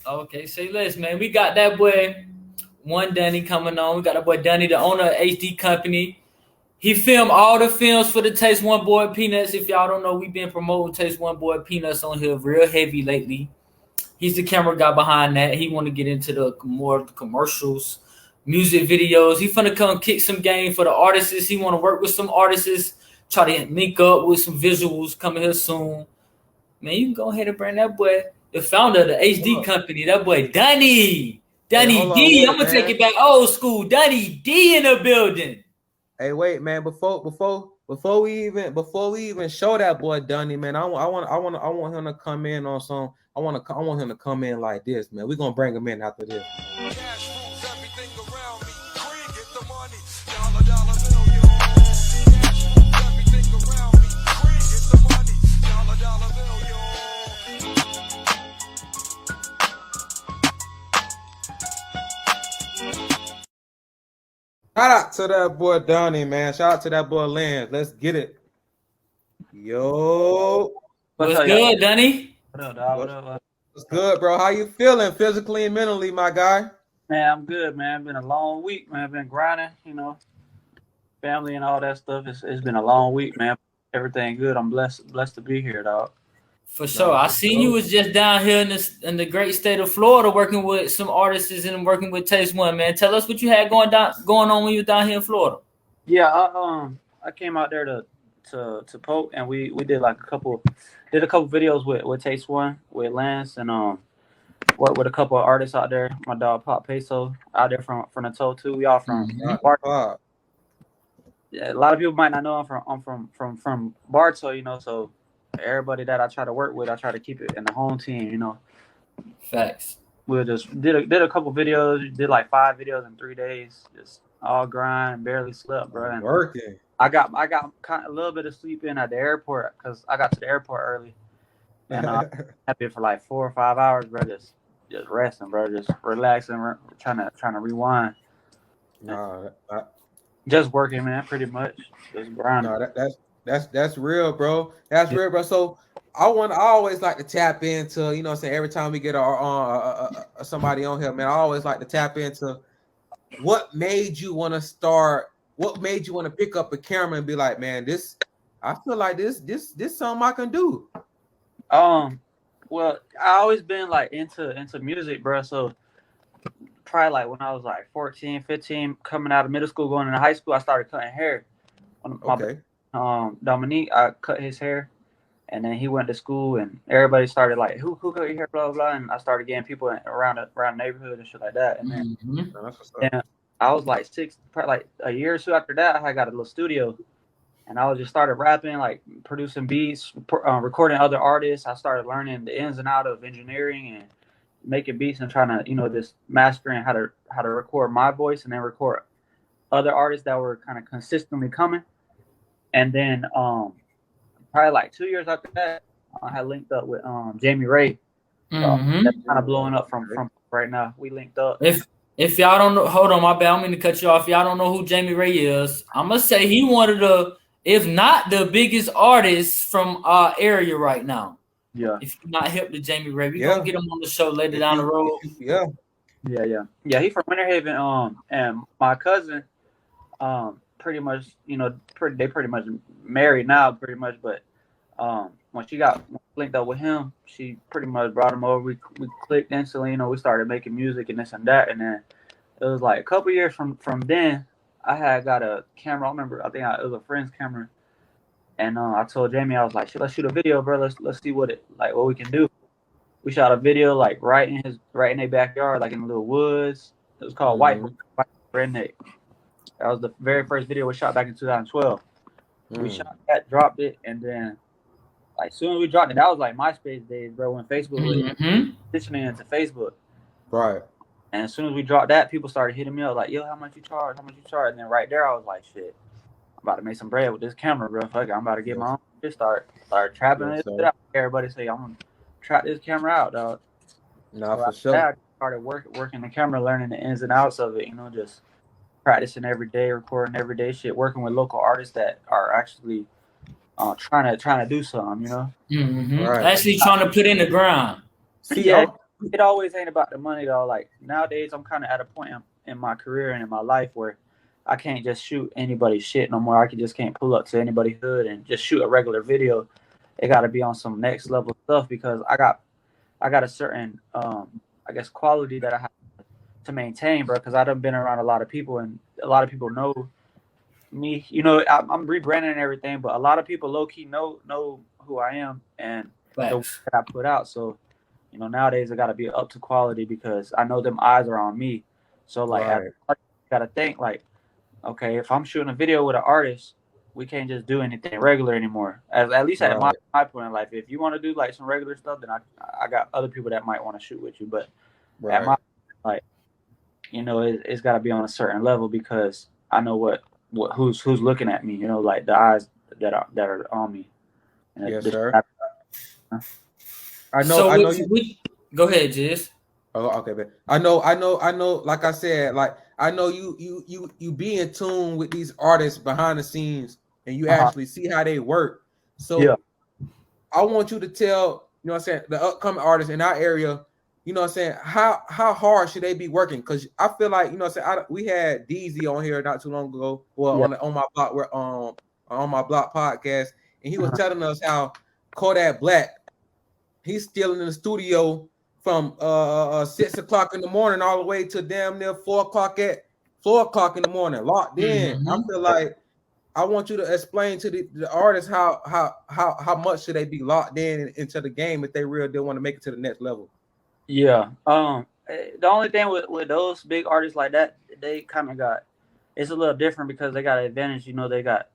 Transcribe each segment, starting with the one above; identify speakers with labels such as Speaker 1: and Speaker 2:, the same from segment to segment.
Speaker 1: Okay, say less, man. We got that boy one Donnie coming on. We got that boy Donnie, the owner of HD Company. He filmed all the films for the Taste One Boy Peanuts. If y'all don't know, we've been promoting Taste One Boy Peanuts on here real heavy lately. He's the camera guy behind that. He want to get into the more commercials, music videos. He finna come kick some game for the artists. He want to work with some artists, try to link up with some visuals coming here soon. Man, you can go ahead and bring that boy, the founder of the HD
Speaker 2: Hold up.
Speaker 1: company, that boy Donnie.
Speaker 2: Hey,
Speaker 1: Donnie
Speaker 2: hold on,
Speaker 1: D. I'm
Speaker 2: wait,
Speaker 1: gonna take
Speaker 2: man.
Speaker 1: it back old school. Donnie D in the building.
Speaker 2: Hey, wait, man. Before we even show that boy Donnie, man, I want him to come in on some. I want him to come in like this, man. We're gonna bring him in after this. Cash rules everything around me. Cream, get the money. Dollar, dollar bill, yo. Cash rules everything around me. Cream, get the money. Dollar, dollar bill, yo. Shout out to that boy Donnie, man. Shout out to that boy Lance. Let's get it. Yo.
Speaker 1: What's good, Donnie?
Speaker 3: What up, dog?
Speaker 2: What's good, bro? How you feeling physically and mentally, my guy?
Speaker 3: Man, I'm good, man. Been a long week, man. Been grinding, family and all that stuff. It's been a long week, man. Everything good. I'm blessed to be here, dog.
Speaker 1: For sure. I seen you was just down here in the great state of Florida working with some artists and working with Taste One, man. Tell us what you had going on when you were down here in Florida.
Speaker 3: Yeah, I came out there to Poke, and we did like a couple videos with Taste One with Lance, and worked with a couple of artists out there. My dog Pop Peso out there from the Toe too. We all from Bartow. Yeah, a lot of people might not know I'm from Bartow, so everybody that I try to work with, I try to keep it in the home team,
Speaker 1: Facts.
Speaker 3: We just did a couple videos, did like 5 videos in 3 days, just all grind, barely slept, bro. And
Speaker 2: working.
Speaker 3: I got kind of a little bit of sleep in at the airport because I got to the airport early, and I had been for like 4 or 5 hours, bro. Just resting, bro. Just relaxing, trying to rewind. Just working, man. Pretty much, just grinding.
Speaker 2: No, that's real, bro. That's real, bro. So I always like to tap into, what I'm saying, every time we get somebody on here, man, I always like to tap into what made you want to start, what made you want to pick up a camera and be like, man, I feel like this something I can do.
Speaker 3: Well, I always been like into music, bro. So probably like when I was like 14, 15, coming out of middle school, going into high school, I started cutting hair.
Speaker 2: Okay.
Speaker 3: Dominique, I cut his hair, and then he went to school, and everybody started like, who cut your hair, blah, blah, blah. And I started getting people around the neighborhood and shit like that. And then I was like probably like a year or 2 after that, I got a little studio, and I was just started rapping, like producing beats, recording other artists. I started learning the ins and outs of engineering and making beats and trying to, just mastering how to record my voice and then record other artists that were kind of consistently coming. And then probably like 2 years after that, I had linked up with Jamie Ray. That's kind of blowing up from right now. We linked up.
Speaker 1: If y'all don't know, hold on, my bad. I don't mean to cut you off. If y'all don't know who Jamie Ray is, I'm gonna say he one of the, if not the biggest artists from our area right now.
Speaker 3: Yeah.
Speaker 1: If you're not hip to Jamie Ray, we gonna get him on the show later down the road.
Speaker 2: Yeah.
Speaker 3: He from Winter Haven. And my cousin, pretty much, they pretty much married now, pretty much. But when she got linked up with him, she pretty much brought him over. We clicked instantly. We started making music and this and that. And then it was like a couple years from then, I had got a camera. I remember, it was a friend's camera. And I told Jamie, I was like, let's shoot a video, bro. Let's see what we can do. We shot a video like right in their backyard, like in the little woods. It was called White Redneck. That was the very first video we shot back in 2012. We shot that, dropped it, and then like soon as we dropped it, that was like MySpace days, bro, when Facebook was transitioning into Facebook.
Speaker 2: Right.
Speaker 3: And as soon as we dropped that, people started hitting me up like, yo, how much you charge? And then right there, I was like, shit, I'm about to make some bread with this camera, bro. Fuck it, I'm about to get my own. Just start trapping it out. Everybody say, I'm gonna trap this camera out, dog.
Speaker 2: No, for sure.
Speaker 3: I started working the camera, learning the ins and outs of it, just practicing every day, recording every day, shit, working with local artists that are actually trying to do something,
Speaker 1: Right. Actually trying to put in the ground.
Speaker 2: See,
Speaker 3: it always ain't about the money though. Like nowadays, I'm kind of at a point in my career and in my life where I can't just shoot anybody's shit no more. Just can't pull up to anybody's hood and just shoot a regular video. It got to be on some next level stuff because I got a certain I guess quality that I have to maintain, bro. Because I done been around a lot of people and a lot of people know me. You know, I'm rebranding and everything, but a lot of people low key know who I am and the work
Speaker 1: Facts.
Speaker 3: that I put out. So, you know, nowadays I got to be up to quality because I know them eyes are on me. So like,
Speaker 2: Right.
Speaker 3: I got to think like, okay, if I'm shooting a video with an artist, we can't just do anything regular anymore. At least at
Speaker 2: Right.
Speaker 3: my point in life, if you want to do like some regular stuff, then I got other people that might want to shoot with you. But at my
Speaker 2: Right.
Speaker 3: like, you know, it's got to be on a certain level because I know what who's looking at me. You know, like the eyes that are on me. And
Speaker 2: Yes,
Speaker 3: this-
Speaker 2: sir. I know.
Speaker 1: So
Speaker 2: I know you.
Speaker 1: go ahead, Jizz.
Speaker 2: Oh, okay, man. I know. Like I said, like I know you be in tune with these artists behind the scenes, and you actually see how they work. So
Speaker 3: Yeah.
Speaker 2: I want you to tell, you know what I'm saying, the upcoming artists in our area, you know what I'm saying, how hard should they be working? Because I feel like, you know what I'm saying, we had DZ on here not too long ago, well,
Speaker 3: Yeah.
Speaker 2: on my block, on my block podcast, and he was telling us how Kodak Black, he's still in the studio from 6 o'clock in the morning all the way to damn near 4 o'clock in the morning, locked in. I feel like I want you to explain to the artists how much should they be locked in into the game if they really do want to make it to the next level.
Speaker 3: Yeah. The only thing with those big artists like that, they kind of got it's a little different because they got an advantage. You know, they got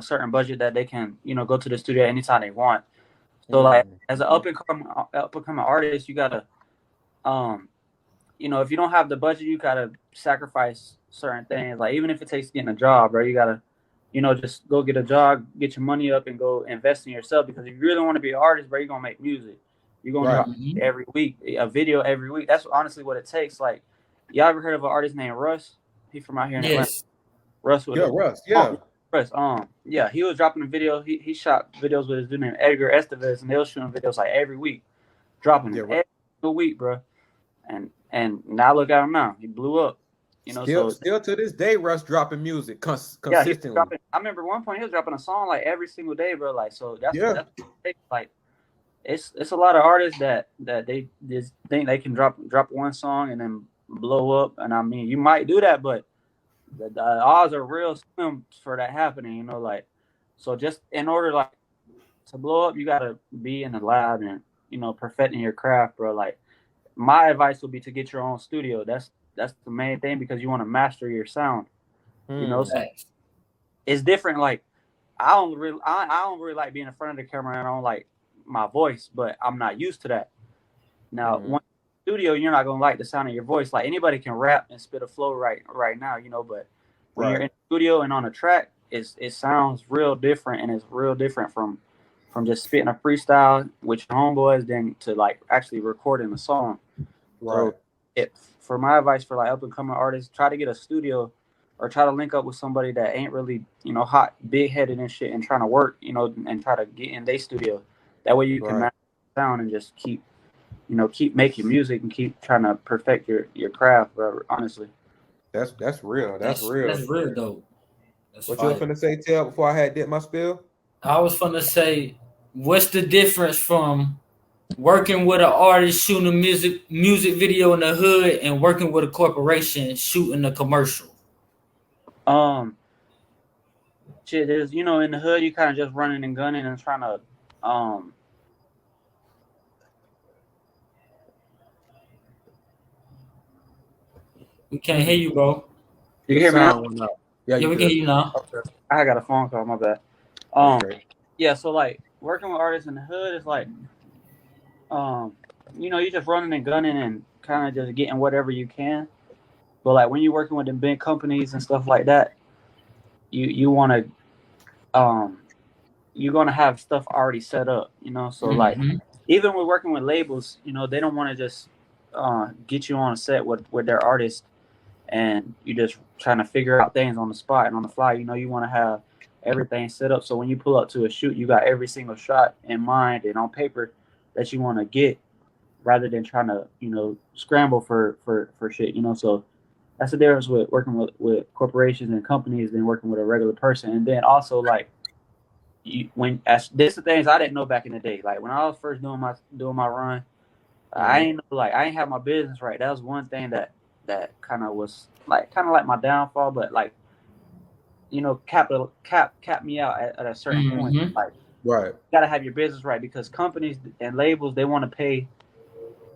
Speaker 3: certain budget that they can go to the studio anytime they want. So like as an up and coming artist, you gotta if you don't have the budget, you gotta sacrifice certain things. Like even if it takes getting a job, bro, you gotta just go get a job, get your money up, and go invest in yourself. Because if you really want to be an artist, bro, you're gonna make music. You're gonna drop every week, a video every week. That's honestly what it takes. Like, y'all ever heard of an artist named Russ? He from out here in Atlanta. Russ with
Speaker 2: Russ.
Speaker 3: Yeah, he was dropping a video. He shot videos with his dude named Edgar Estevez, and they was shooting videos like every week, dropping every week, bro. And now look at him now. He blew up.
Speaker 2: Still to this day, Russ dropping music consistently.
Speaker 3: Yeah, I remember one point he was dropping a song like every single day, bro. Like that's like it's a lot of artists that they just think they can drop one song and then blow up. And I mean, you might do that, but the odds are real slim for that happening. Like so just in order like to blow up, you gotta be in the lab and perfecting your craft, bro. Like my advice would be to get your own studio. That's the main thing because you want to master your sound. So it's different. Like I don't really like being in front of the camera, and I don't like my voice, but I'm not used to that. Now, one studio, you're not gonna like the sound of your voice. Like anybody can rap and spit a flow right now, but when you're in the studio and on a track, it sounds real different, and it's real different from just spitting a freestyle with your homeboys than to like actually recording a song.
Speaker 2: Right.
Speaker 3: So for my advice for like up and coming artists, try to get a studio or try to link up with somebody that ain't really, hot, big headed and shit and trying to work, and try to get in their studio. That way you can match the sound and just keep making music and keep trying to perfect your craft, bro. Honestly.
Speaker 2: That's real. That's real.
Speaker 1: That's real dope.
Speaker 2: What you were finna say, Tel, before I had did my spill?
Speaker 1: I was finna say, what's the difference from working with an artist shooting a music video in the hood and working with a corporation shooting a commercial?
Speaker 3: Shit, there's in the hood you kind of just running and gunning and trying to
Speaker 1: We can't hear you, bro.
Speaker 3: You can hear me now?
Speaker 2: Yeah,
Speaker 1: we can hear you now.
Speaker 3: Okay. I got a phone call, my bad. Yeah, so like working with artists in the hood is like you just running and gunning and kind of just getting whatever you can. But like when you're working with them big companies and stuff like that, you want to you're gonna have stuff already set up, So like even with working with labels, they don't want to just get you on a set with their artist and you just trying to figure out things on the spot and on the fly. You want to have everything set up so when you pull up to a shoot, you got every single shot in mind and on paper that you want to get. rather than trying to, scramble for shit, So that's the difference with working with corporations and companies than working with a regular person. And then also like this the things I didn't know back in the day. Like when I was first doing my run, I ain't know, like I ain't have my business right. That was one thing that kind of was like my downfall, but like cap me out at a certain point. Like
Speaker 2: Right.
Speaker 3: you gotta have your business right because companies and labels they want to pay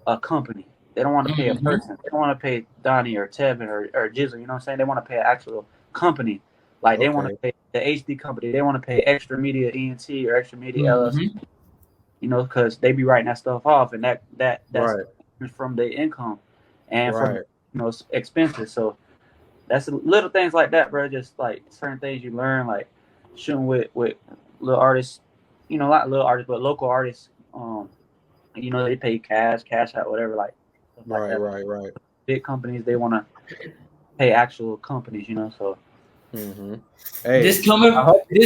Speaker 3: a company. They don't want to pay a person. They don't want to pay Donnie or Tevin or Jizzle. You know what I'm saying? They want to pay an actual company. Like they want to pay the HD company. They want to pay Extra Media ENT or Extra Media LLC. Because they be writing that stuff off, and that's from their income and from expenses. So that's little things like that, bro. Just like certain things you learn, like shooting with little artists, not little artists, but local artists. They pay cash out, whatever. Like
Speaker 2: right.
Speaker 3: Big companies, they want to pay actual companies, So.
Speaker 2: Hey,
Speaker 1: this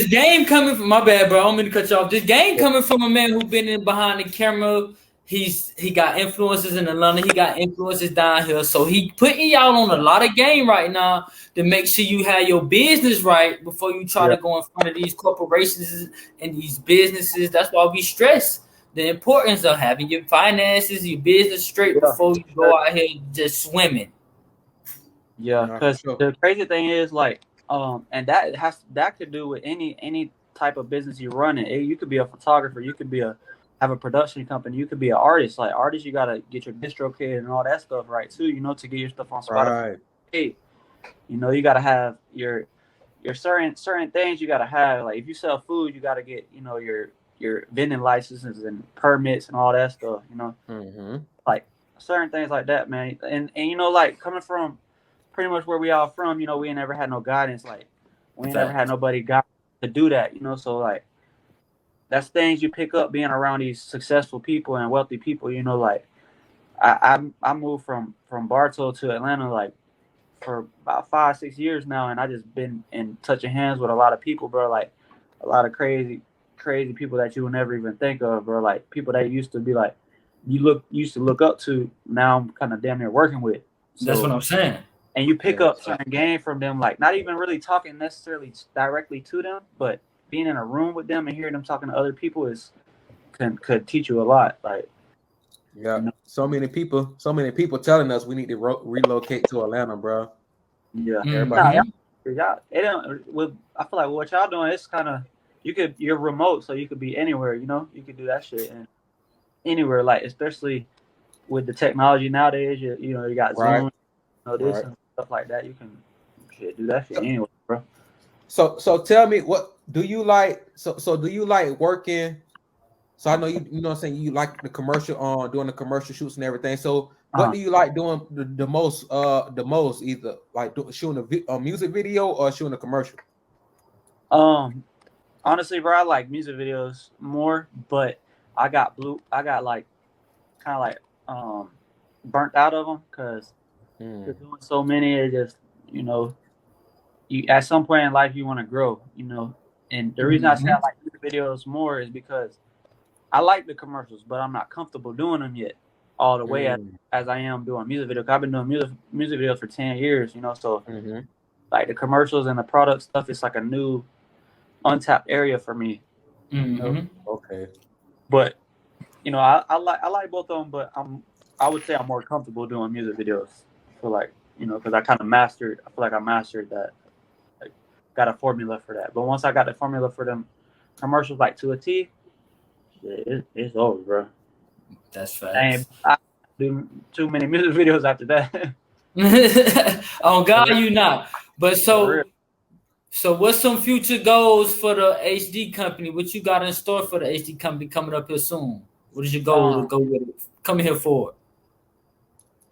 Speaker 1: game coming from my bad, bro. I don't mean to cut you off. This game coming from a man who been in behind the camera. He got influences in Atlanta. He got influences down here. So he putting y'all on a lot of game right now to make sure you have your business right before you try to go in front of these corporations and these businesses. That's why we stress the importance of having your finances, your business straight before you go out here just swimming.
Speaker 3: Yeah, because the crazy thing is like, and that could do with any type of business you're running. You could be a photographer, you could have a production company, you could be an artist. Like artists, you gotta get your distro kit and all that stuff right too, to get your stuff on Spotify.
Speaker 2: Right.
Speaker 3: Hey, you gotta have your certain things you gotta have. Like if you sell food, you gotta get your vending licenses and permits and all that stuff. Like certain things like that, man. And like coming from pretty much where we all from, we ain't never had no guidance. Like we ain't never had nobody guide to do that, So like that's things you pick up being around these successful people and wealthy people. Like I moved from Bartow to Atlanta like for about 5-6 years now, and I just been in touching hands with a lot of people, bro. Like a lot of crazy people that you would never even think of, bro. Like people that used to be like used to look up to. Now I'm kind of damn near working with.
Speaker 1: So, that's what I'm saying.
Speaker 3: And you pick up certain game from them, like not even really talking necessarily directly to them, but being in a room with them and hearing them talking to other people could teach you a lot. Like,
Speaker 2: so many people telling us we need to relocate to Atlanta, bro.
Speaker 3: Yeah, everybody. Y'all, I feel like what y'all doing, it's kind of you're remote, so you could be anywhere. You could do that shit and anywhere. Like especially with the technology nowadays, you got Zoom. This and stuff like that, you can do that shit anyway, bro.
Speaker 2: So tell me, what do you like? So do you like working? So I know you know what I'm saying, you like the commercial doing the commercial shoots and everything. So what do you like doing the most either like shooting a music video or shooting a commercial?
Speaker 3: Honestly, bro, I like music videos more, but I got like kind of like burnt out of them because you're doing so many. It just you at some point in life you want to grow, and the reason I say I like music videos more is because I like the commercials, but I'm not comfortable doing them yet all the way as I am doing music videos. I've been doing music videos for 10 years, so like the commercials and the product stuff is like a new untapped area for me.
Speaker 2: Okay,
Speaker 3: but I like both of them, but I would say I'm more comfortable doing music videos. For like because I kind of mastered. I feel like I mastered that. Like, got a formula for that. But once I got the formula for them commercials, like to a T, it's over, bro.
Speaker 1: That's facts.
Speaker 3: I do too many music videos after that.
Speaker 1: On God, you not. But so what's some future goals for the HD company? What you got in store for the HD company coming up here soon? What is your goal to go with it? Coming here for?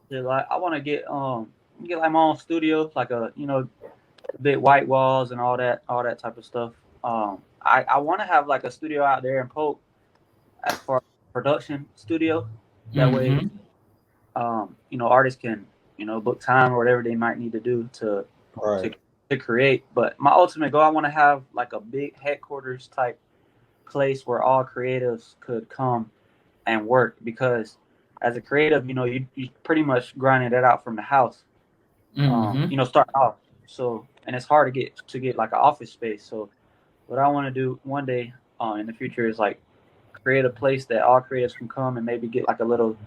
Speaker 3: Yeah, like I want to get like my own studio, like a big white walls and all that type of stuff. I want to have like a studio out there in Polk as far as production studio. That way, artists can book time or whatever they might need to do to create. But my ultimate goal, I want to have like a big headquarters type place where all creatives could come and work, because as a creative, you know, you pretty much grinding it out from the house. You know, start off. So, and it's hard to get like an office space. So, what I want to do one day in the future is like create a place that all creatives can come and maybe get like a little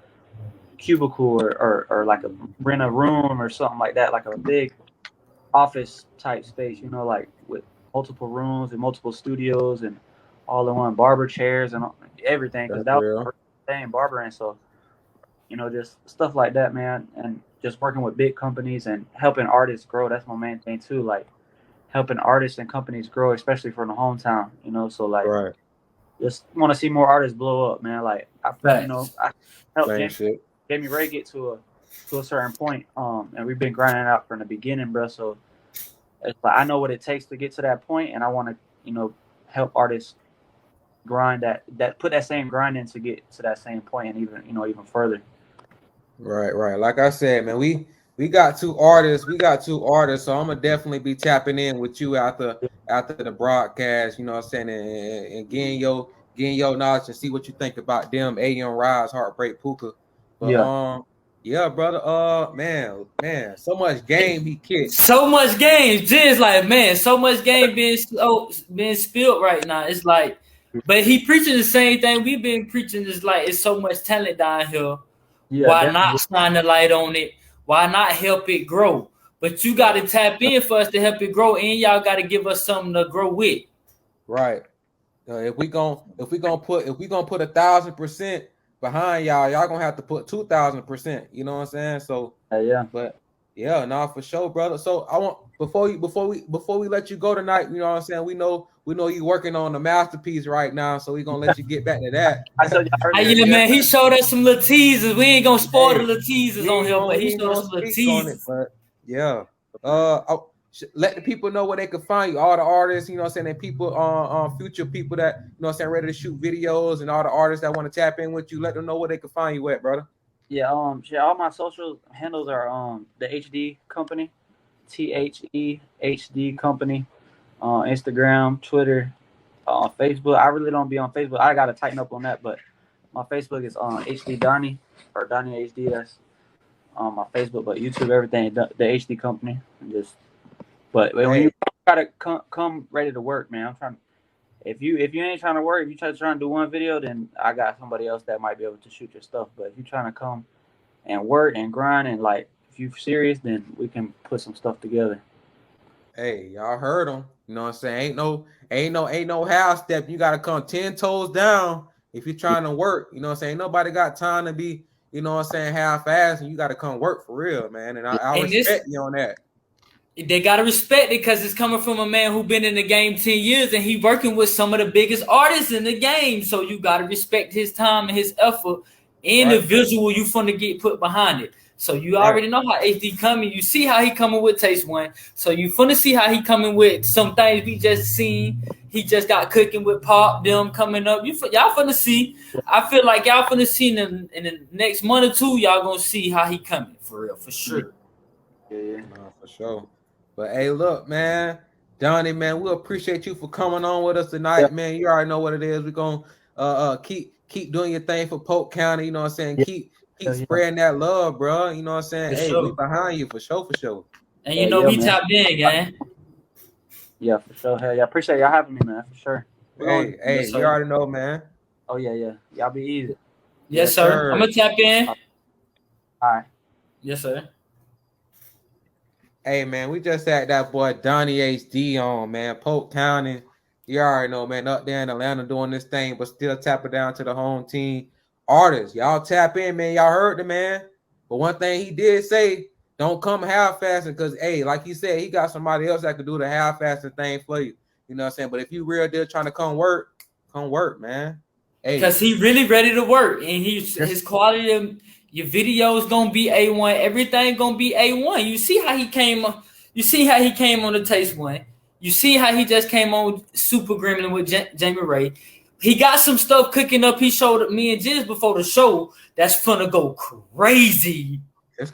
Speaker 3: cubicle or like a rent a room or something like that, like a big office type space, you know, like with multiple rooms and multiple studios and all in one, barber chairs and everything, because
Speaker 2: That's
Speaker 3: that was the
Speaker 2: real.
Speaker 3: first thing, barbering. So, you know, just stuff like that, man, and just working with big companies and helping artists grow. That's my main thing too, like helping artists and companies grow, especially from the hometown, you know. So like,
Speaker 2: Right.
Speaker 3: just want to see more artists blow up, man. Like, you know, I helped
Speaker 2: Same shit.
Speaker 3: Jamie Ray get to a certain point, and we've been grinding out from the beginning, bro. So it's like I know what it takes to get to that point, and I want to, you know, help artists grind that put that same grind in to get to that same point, and even, you know, even further.
Speaker 2: Right, right. Like I said, man, we got two artists. We got two artists. So I'm gonna definitely be tapping in with you after the broadcast. You know what I'm saying, and getting your knowledge and see what you think about them. A.M. Rise, Heartbreak Puka. But
Speaker 3: Yeah.
Speaker 2: yeah, brother. Man, so much game he kicked.
Speaker 1: So much game, just like, man, so much game being spilled right now. It's like, but he preaching the same thing we've been preaching. Is like, it's so much talent down here.
Speaker 3: Yeah,
Speaker 1: Why
Speaker 3: definitely.
Speaker 1: not shine the light on it? Why not help it grow? But you got to tap in for us to help it grow, and y'all got to give us something to grow with.
Speaker 2: Right. If we gonna put 1,000% behind y'all gonna have to put 2,000%. You know what I'm saying? So
Speaker 3: Yeah.
Speaker 2: but yeah, nah, for sure, brother. So I want before we let you go tonight, you know what I'm saying? We know you working on the masterpiece right now, so we gonna let you get back to that.
Speaker 3: I told you earlier.
Speaker 1: Yeah, man, he showed us some little teasers. We ain't gonna spoil the little teasers on here, but
Speaker 2: We
Speaker 1: he
Speaker 2: ain't
Speaker 1: showed us
Speaker 2: gonna
Speaker 1: some little
Speaker 2: speak on it,
Speaker 1: teasers.
Speaker 2: but yeah. Let the people know where they can find you. All the artists, you know what I'm saying, and people future people that, you know what I'm saying, ready to shoot videos, and all the artists that want to tap in with you, let them know where they can find you at, brother.
Speaker 3: Yeah, all my social handles are the HD Company, THEHD Company, Instagram, Twitter, Facebook. I really don't be on Facebook. I gotta tighten up on that, but my Facebook is HD Donnie or Donnie HD. That's on my Facebook, but YouTube, everything, the HD Company. And just, but when
Speaker 2: Hey,
Speaker 3: you gotta come ready to work, man. I'm trying. If you ain't trying to work, if you trying to do one video, then I got somebody else that might be able to shoot your stuff. But if you're trying to come and work and grind and like, if you're serious, then we can put some stuff together.
Speaker 2: hey, y'all heard them. You know what I'm saying? Ain't no half step. You gotta come 10 toes down if you're trying to work. You know what I'm saying? Nobody got time to be, you know what I'm saying, half ass, and you gotta come work for real, man. And I
Speaker 1: And this,
Speaker 2: respect you on that.
Speaker 1: they gotta respect it because it's coming from a man who been in the game 10 years and he working with some of the biggest artists in the game. So you gotta respect his time and his effort and the visual you finna get put behind it. So you already know how HD coming. You see how he coming with Taste One. So you finna see how he coming with some things we just seen. He just got cooking with Pop, them coming up. Y'all finna see. I feel like y'all finna see in the next month or two, y'all gonna see how he coming for real, for sure.
Speaker 3: Yeah.
Speaker 2: No, for sure. But hey, look, man, Donnie, man, we appreciate you for coming on with us tonight, man. You already know what it is. We're gonna keep doing your thing for Polk County. You know what I'm saying?
Speaker 3: Yeah.
Speaker 2: Keep spreading that love, bro. You know what I'm saying?
Speaker 1: For
Speaker 2: Hey,
Speaker 1: sure.
Speaker 2: we behind you for sure.
Speaker 1: And you know we tapped in, gang.
Speaker 3: Yeah, for sure. Hell yeah, appreciate y'all having me, man. For sure.
Speaker 2: Hey, you already know, man.
Speaker 3: Oh yeah. Y'all be easy.
Speaker 1: Yes, sir. I'm gonna tap in.
Speaker 3: All right.
Speaker 1: Yes, sir.
Speaker 2: Hey, man, we just had that boy Donnie HD on, man. Polk County. You already know, man, up there in Atlanta doing this thing, but still tapping down to the home team artists. Y'all tap in, man. Y'all heard the man. But one thing he did say, don't come half-assing, because, hey, like he said, he got somebody else that could do the half-assing thing for you. You know what I'm saying? But if you real deal trying to come work, man. Hey.
Speaker 1: Because he really ready to work. And his quality of your videos gonna be A1. Everything gonna be A1. You see how he came on the Taste One. You see how he just came on Super Gremlin with Jamie Ray. He got some stuff cooking up. He showed me and Jiz before the show. That's finna go crazy.
Speaker 2: The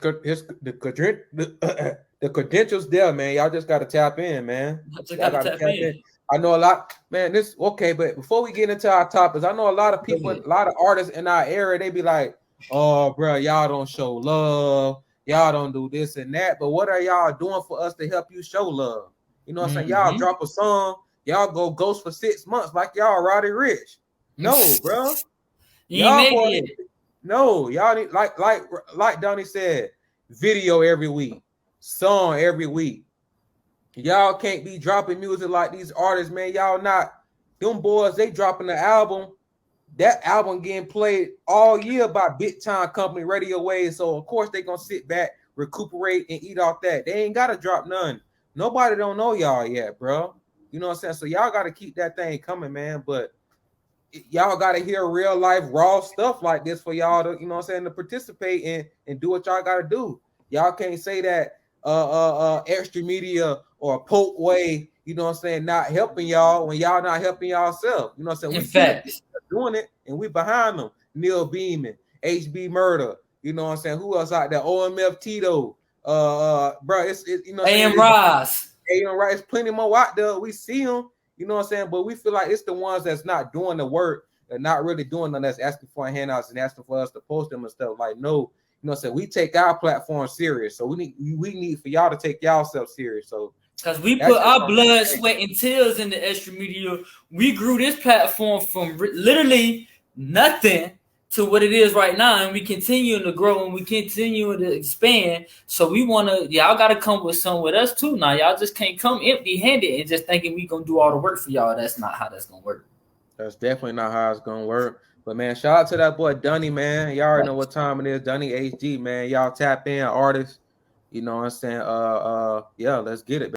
Speaker 2: credentials there, man. Y'all just gotta tap in, man.
Speaker 1: Y'all gotta tap in.
Speaker 2: I know a lot, man. But before we get into our topics, I know a lot of people, a lot of artists in our area, they be like, oh, bro, y'all don't show love. Y'all don't do this and that. But what are y'all doing for us to help you show love? You know what I'm saying? Y'all drop a song. Y'all go ghost for 6 months like y'all Roddy Rich. No, bro. Y'all boys, no, y'all need like Donnie said, video every week, song every week. Y'all can't be dropping music like these artists, man. Y'all not them boys. They dropping the album. That album getting played all year by big time company radio waves. So of course they gonna sit back, recuperate, and eat off that. They ain't gotta drop none. Nobody don't know y'all yet, bro. You know what I'm saying? So y'all gotta keep that thing coming, man. But y'all gotta hear real life raw stuff like this for y'all to, you know what I'm saying, to participate and do what y'all gotta do. Y'all can't say that extra media or Pope Way, you know what I'm saying, not helping y'all when y'all not helping y'all-self. You know what I'm saying? We see doing it and we behind them. Neil Beeman, HB Murder, you know what I'm saying? Who else out there? OMF Tito, bro, it's you know,
Speaker 1: AM Ross.
Speaker 2: AM Ross, plenty more out there. We see them, you know what I'm saying? But we feel like it's the ones that's not doing the work and not really doing none, that's asking for handouts and asking for us to post them and stuff. Like, no, you know what I'm saying? We take our platform serious. So we need for y'all to take y'all self serious. So
Speaker 1: because we put our blood, sweat, and tears in the extra media. We grew this platform from literally nothing to what it is right now, and we continue to grow and we continue to expand. So we want to, y'all got to come with some with us too. Now y'all just can't come empty-handed and just thinking we gonna do all the work for y'all. That's not how that's gonna work.
Speaker 2: That's definitely not how it's gonna work. But man, shout out to that boy Donnie, man. Y'all already know what time it is. Donnie HD, man. Y'all tap in, artists. You know what I'm saying? Yeah, let's get it.